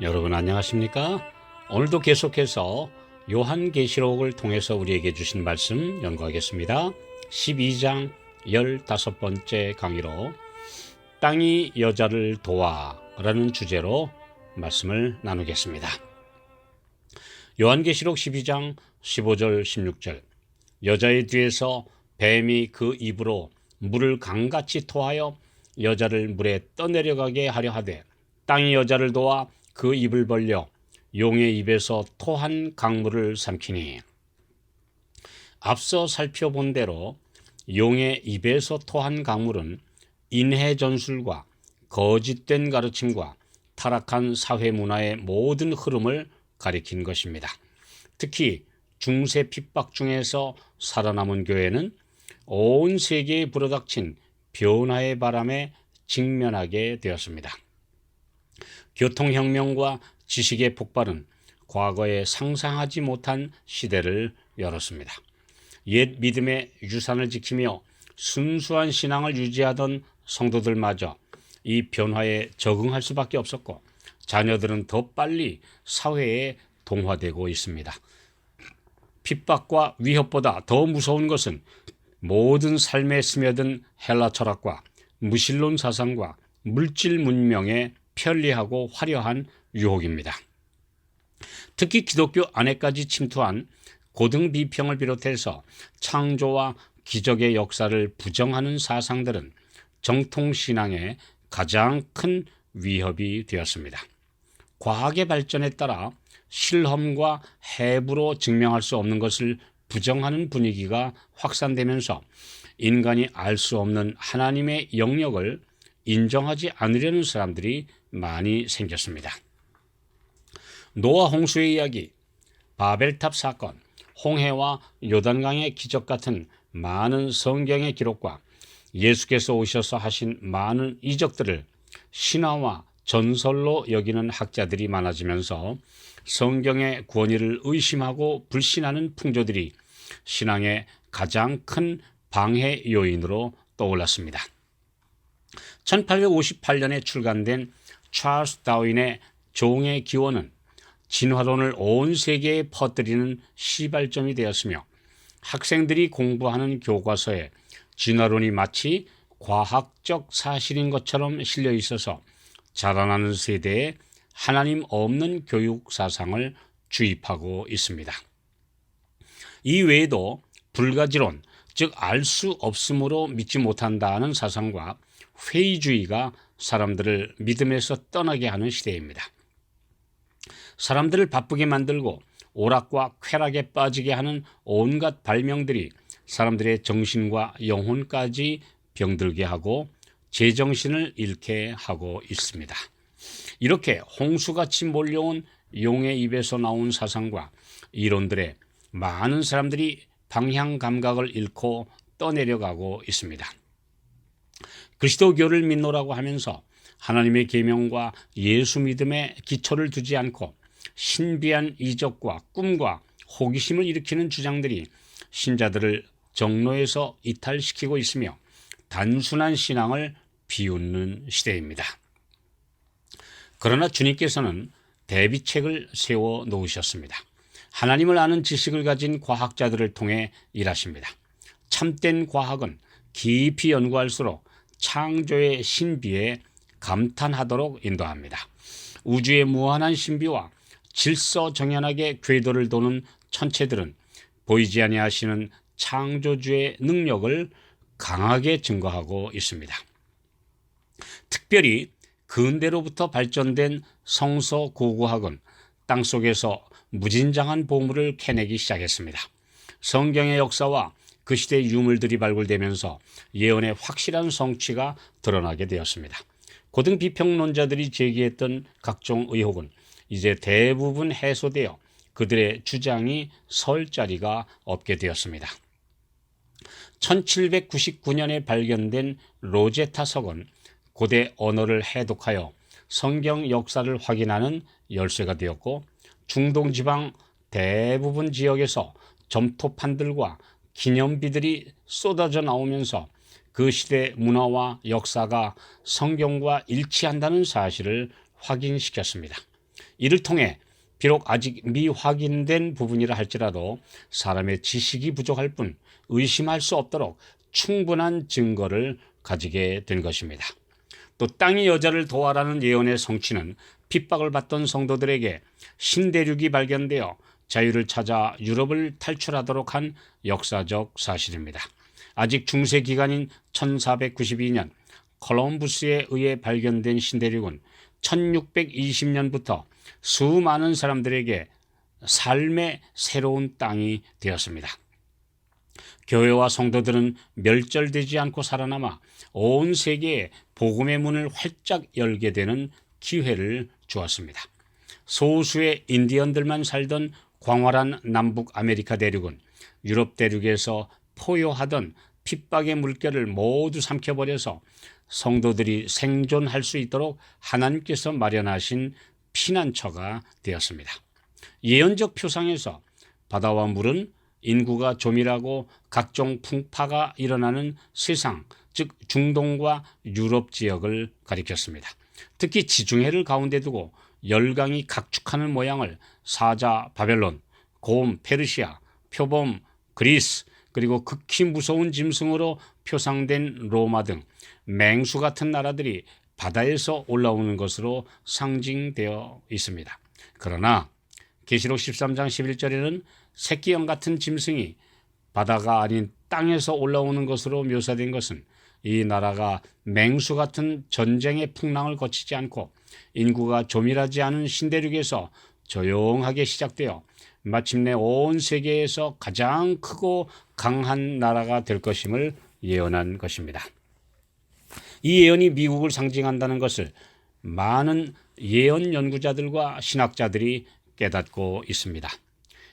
여러분 안녕하십니까? 오늘도 계속해서 요한계시록을 통해서 우리에게 주신 말씀 연구하겠습니다. 12장 15번째 강의로 땅이 여자를 도와 라는 주제로 말씀을 나누겠습니다. 요한계시록 12장 15절 16절 여자의 뒤에서 뱀이 그 입으로 물을 강같이 토하여 여자를 물에 떠내려가게 하려 하되 땅이 여자를 도와 그 입을 벌려 용의 입에서 토한 강물을 삼키니, 앞서 살펴본 대로 용의 입에서 토한 강물은 인해 전술과 거짓된 가르침과 타락한 사회 문화의 모든 흐름을 가리킨 것입니다. 특히 중세 핍박 중에서 살아남은 교회는 온 세계에 불어닥친 변화의 바람에 직면하게 되었습니다. 교통혁명과 지식의 폭발은 과거에 상상하지 못한 시대를 열었습니다. 옛 믿음의 유산을 지키며 순수한 신앙을 유지하던 성도들마저 이 변화에 적응할 수밖에 없었고, 자녀들은 더 빨리 사회에 동화되고 있습니다. 핍박과 위협보다 더 무서운 것은 모든 삶에 스며든 헬라 철학과 무신론 사상과 물질 문명의 편리하고 화려한 유혹입니다. 특히 기독교 안에까지 침투한 고등 비평을 비롯해서 창조와 기적의 역사를 부정하는 사상들은 정통신앙에 가장 큰 위협이 되었습니다. 과학의 발전에 따라 실험과 해부로 증명할 수 없는 것을 부정하는 분위기가 확산되면서 인간이 알 수 없는 하나님의 영역을 인정하지 않으려는 사람들이 많이 생겼습니다. 노아 홍수의 이야기, 바벨탑 사건, 홍해와 요단강의 기적 같은 많은 성경의 기록과 예수께서 오셔서 하신 많은 이적들을 신화와 전설로 여기는 학자들이 많아지면서 성경의 권위를 의심하고 불신하는 풍조들이 신앙의 가장 큰 방해 요인으로 떠올랐습니다. 1858년에 출간된 찰스 다윈의 종의 기원은 진화론을 온 세계에 퍼뜨리는 시발점이 되었으며, 학생들이 공부하는 교과서에 진화론이 마치 과학적 사실인 것처럼 실려 있어서 자라나는 세대에 하나님 없는 교육 사상을 주입하고 있습니다. 이 외에도 불가지론, 즉 알 수 없음으로 믿지 못한다는 사상과 회의주의가 사람들을 믿음에서 떠나게 하는 시대입니다. 사람들을 바쁘게 만들고 오락과 쾌락에 빠지게 하는 온갖 발명들이 사람들의 정신과 영혼까지 병들게 하고 제정신을 잃게 하고 있습니다. 이렇게 홍수같이 몰려온 용의 입에서 나온 사상과 이론들에 많은 사람들이 방향 감각을 잃고 떠내려가고 있습니다. 그리스도교를 믿노라고 하면서 하나님의 계명과 예수 믿음에 기초를 두지 않고 신비한 이적과 꿈과 호기심을 일으키는 주장들이 신자들을 정로에서 이탈시키고 있으며 단순한 신앙을 비웃는 시대입니다. 그러나 주님께서는 대비책을 세워 놓으셨습니다. 하나님을 아는 지식을 가진 과학자들을 통해 일하십니다. 참된 과학은 깊이 연구할수록 창조의 신비에 감탄하도록 인도합니다. 우주의 무한한 신비와 질서정연하게 궤도를 도는 천체들은 보이지 아니하시는 창조주의 능력을 강하게 증거하고 있습니다. 특별히 근대로부터 발전된 성서고고학은 땅속에서 무진장한 보물을 캐내기 시작했습니다. 성경의 역사와 그 시대의 유물들이 발굴되면서 예언의 확실한 성취가 드러나게 되었습니다. 고등 비평론자들이 제기했던 각종 의혹은 이제 대부분 해소되어 그들의 주장이 설 자리가 없게 되었습니다. 1799년에 발견된 로제타 석은 고대 언어를 해독하여 성경 역사를 확인하는 열쇠가 되었고, 중동 지방 대부분 지역에서 점토판들과 기념비들이 쏟아져 나오면서 그 시대 문화와 역사가 성경과 일치한다는 사실을 확인시켰습니다. 이를 통해 비록 아직 미확인된 부분이라 할지라도 사람의 지식이 부족할 뿐 의심할 수 없도록 충분한 증거를 가지게 된 것입니다. 또 땅이 여자를 도와라는 예언의 성취는 핍박을 받던 성도들에게 신대륙이 발견되어 자유를 찾아 유럽을 탈출하도록 한 역사적 사실입니다. 아직 중세 기간인 1492년 콜럼부스에 의해 발견된 신대륙은 1620년부터 수많은 사람들에게 삶의 새로운 땅이 되었습니다. 교회와 성도들은 멸절되지 않고 살아남아 온 세계에 복음의 문을 활짝 열게 되는 기회를 주었습니다. 소수의 인디언들만 살던 광활한 남북 아메리카 대륙은 유럽 대륙에서 포효하던 핍박의 물결을 모두 삼켜버려서 성도들이 생존할 수 있도록 하나님께서 마련하신 피난처가 되었습니다. 예언적 표상에서 바다와 물은 인구가 조밀하고 각종 풍파가 일어나는 세상, 즉 중동과 유럽 지역을 가리켰습니다. 특히 지중해를 가운데 두고 열강이 각축하는 모양을 사자 바벨론, 곰 페르시아, 표범 그리스, 그리고 극히 무서운 짐승으로 표상된 로마 등 맹수 같은 나라들이 바다에서 올라오는 것으로 상징되어 있습니다. 그러나 계시록 13장 11절에는 새끼양 같은 짐승이 바다가 아닌 땅에서 올라오는 것으로 묘사된 것은 이 나라가 맹수 같은 전쟁의 풍랑을 거치지 않고 인구가 조밀하지 않은 신대륙에서 조용하게 시작되어 마침내 온 세계에서 가장 크고 강한 나라가 될 것임을 예언한 것입니다. 이 예언이 미국을 상징한다는 것을 많은 예언 연구자들과 신학자들이 깨닫고 있습니다.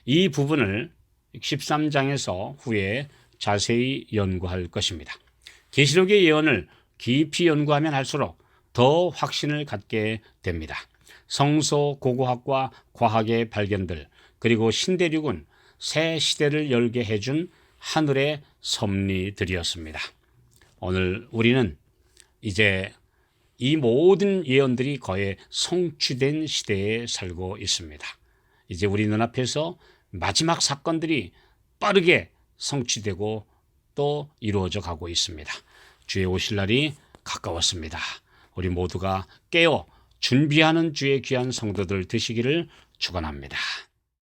이 부분을 13장에서 후에 자세히 연구할 것입니다. 계시록의 예언을 깊이 연구하면 할수록 더 확신을 갖게 됩니다. 성서 고고학과 과학의 발견들, 그리고 신대륙은 새 시대를 열게 해준 하늘의 섭리들이었습니다. 오늘 우리는 이제 이 모든 예언들이 거의 성취된 시대에 살고 있습니다. 이제 우리 눈앞에서 마지막 사건들이 빠르게 성취되고 또 이루어져 가고 있습니다. 주의 오실 날이 가까웠습니다. 우리 모두가 깨어 준비하는 주의 귀한 성도들 되시기를 축원합니다.